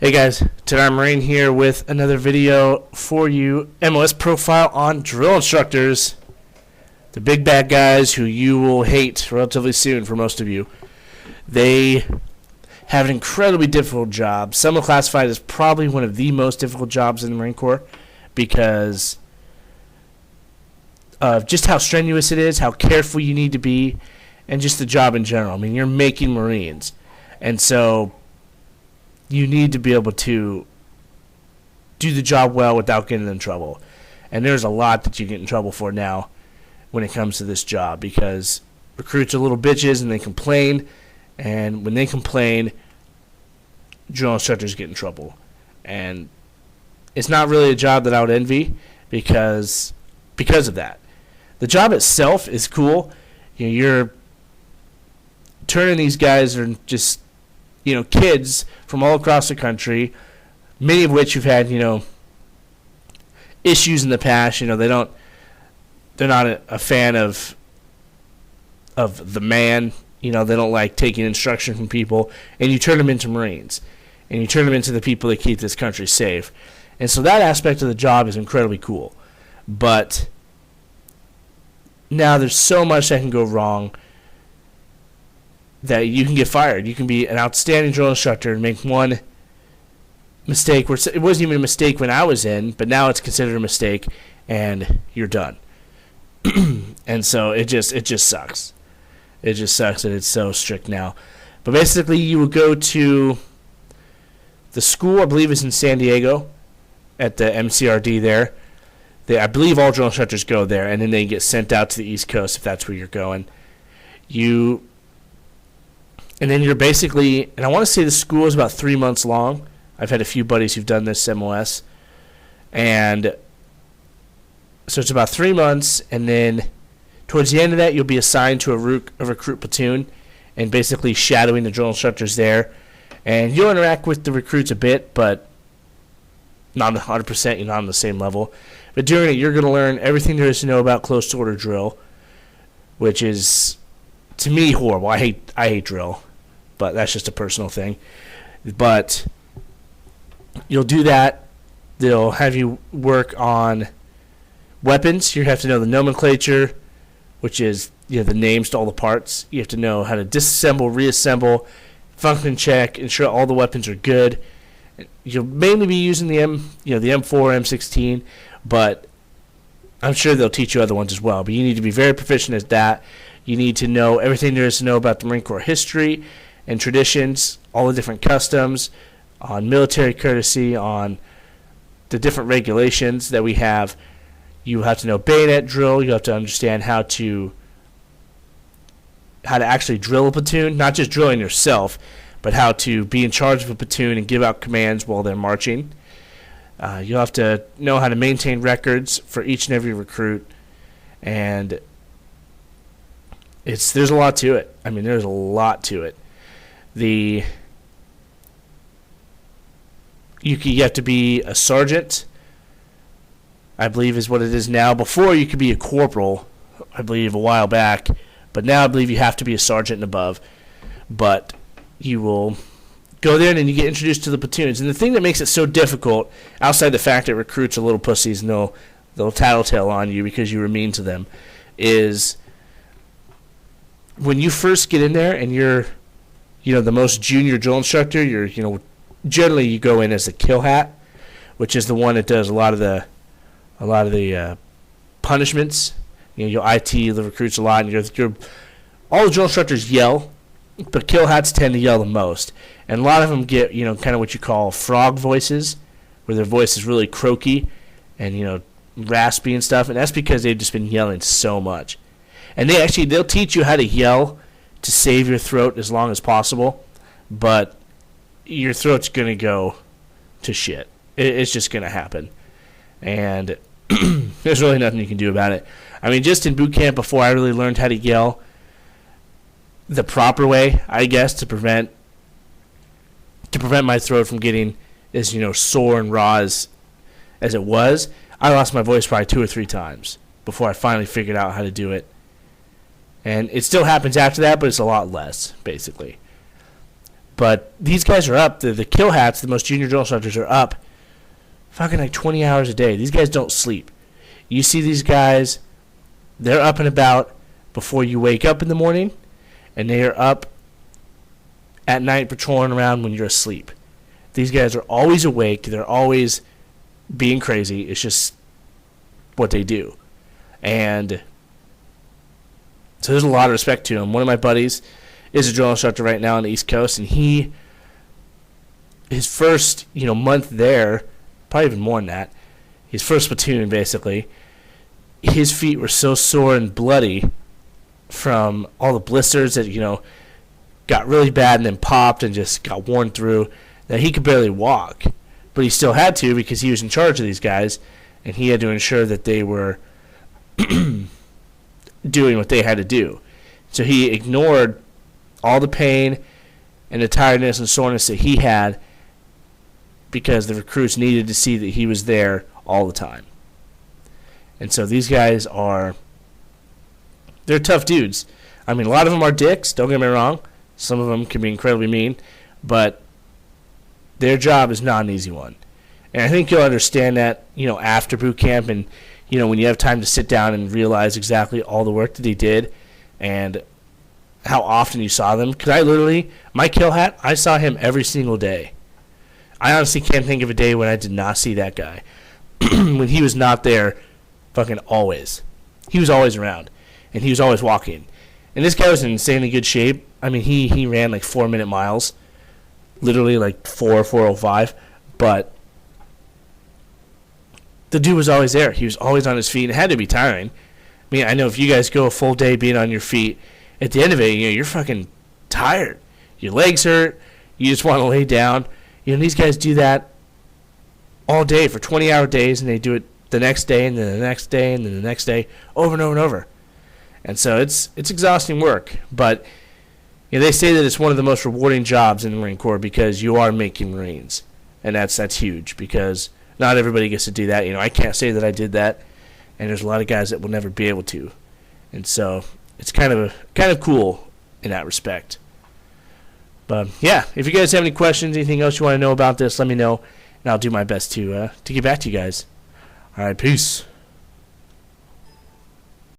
Hey guys, Tadar Marine here with another video for you. MOS profile on drill instructors. The big bad guys who you will hate relatively soon for most of you. They have an incredibly difficult job. Some are classified as probably one of the most difficult jobs in the Marine Corps because of just how strenuous it is, how careful you need to be, and just the job in general. I mean, you're making Marines. And so you need to be able to do the job well without getting in trouble. And there's a lot that you get in trouble for now when it comes to this job because recruits are little bitches and they complain. And when they complain, drill instructors get in trouble. And it's not really a job that I would envy because of that. The job itself is cool. You know, you're turning these guys are just kids from all across the country, many of which have had, issues in the past. They're not a fan of the man. They don't like taking instruction from people, and you turn them into Marines, and you turn them into the people that keep this country safe. And so that aspect of the job is incredibly cool. But now there's so much that can go wrong that you can get fired. You can be an outstanding drill instructor and make one mistake where it wasn't even a mistake when I was in, but now it's considered a mistake, and you're done. And so it just sucks. It just sucks that it's so strict now. But basically, you will go to the school, I believe is in San Diego, at the MCRD there. I believe all drill instructors go there, and then they get sent out to the East Coast if that's where you're going. And then you're basically, and I want to say the school is about 3 months long. I've had a few buddies who've done this MOS. And so it's about 3 months, and then towards the end of that, you'll be assigned to a recruit platoon and basically shadowing the drill instructors there. And you'll interact with the recruits a bit, but not 100%, you're not on the same level. But during it, you're going to learn everything there is to know about close order drill, which is, to me, horrible. I hate drill, but that's just a personal thing. But you'll do that. They'll have you work on weapons. You have to know the nomenclature, which is the names to all the parts. You have to know how to disassemble, reassemble, function check, ensure all the weapons are good. You'll mainly be using the the M4, M16, but I'm sure they'll teach you other ones as well. But you need to be very proficient at that. You need to know everything there is to know about the Marine Corps history and traditions, all the different customs, on military courtesy, on the different regulations that we have. You have to know bayonet drill. You have to understand how to actually drill a platoon, not just drilling yourself, but how to be in charge of a platoon and give out commands while they're marching. You'll have to know how to maintain records for each and every recruit, and there's a lot to it. I mean, there's a lot to it. You have to be a sergeant, I believe is what it is now. Before, you could be a corporal, I believe, a while back. But now I believe you have to be a sergeant and above. But you will go there and then you get introduced to the platoons. And the thing that makes it so difficult, outside the fact that recruits are little pussies and they'll tattletale on you because you were mean to them, is when you first get in there and you're the most junior drill instructor, generally you go in as the kill hat, which is the one that does a lot of the punishments. You'll IT the recruits a lot, and all the drill instructors yell, but kill hats tend to yell the most. And a lot of them get kind of what you call frog voices, where their voice is really croaky and raspy and stuff, and that's because they've just been yelling so much. And they'll teach you how to yell to save your throat as long as possible, but your throat's going to go to shit. It's just going to happen. And there's really nothing you can do about it. I mean, just in boot camp before I really learned how to yell the proper way, I guess, to prevent my throat from getting as sore and raw as it was, I lost my voice probably 2 or 3 times before I finally figured out how to do it. And it still happens after that, but it's a lot less, basically. But these guys are up. The kill hats, the most junior drill instructors, are up fucking like 20 hours a day. These guys don't sleep. You see these guys, they're up and about before you wake up in the morning, and they are up at night patrolling around when you're asleep. These guys are always awake. They're always being crazy. It's just what they do. And so there's a lot of respect to them. One of my buddies is a drill instructor right now on the East Coast, and his first month there, probably even more than that, his first platoon basically, his feet were so sore and bloody from all the blisters that got really bad and then popped and just got worn through that he could barely walk. But he still had to because he was in charge of these guys, and he had to ensure that they were doing what they had to do. So he ignored all the pain and the tiredness and soreness that he had because the recruits needed to see that he was there all the time. And so these guys they're tough dudes. I mean, a lot of them are dicks, don't get me wrong. Some of them can be incredibly mean, but their job is not an easy one. And I think you'll understand that, after boot camp and, when you have time to sit down and realize exactly all the work that they did and how often you saw them. Because my kill hat, I saw him every single day. I honestly can't think of a day when I did not see that guy. When he was not there, fucking always. He was always around, and he was always walking. And this guy was in insanely good shape. I mean, he ran like 4-minute miles, literally like 4:05, but the dude was always there. He was always on his feet. It had to be tiring. I mean, I know if you guys go a full day being on your feet, at the end of it, you're fucking tired. Your legs hurt. You just want to lay down. These guys do that all day for 20-hour days, and they do it the next day, and then the next day, and then the next day, over and over and over. And so it's exhausting work. But they say that it's one of the most rewarding jobs in the Marine Corps because you are making Marines, and that's huge because not everybody gets to do that. I can't say that I did that, and there's a lot of guys that will never be able to. And so it's kind of cool in that respect. But yeah, if you guys have any questions, anything else you want to know about this, let me know, and I'll do my best to get back to you guys. All right, peace.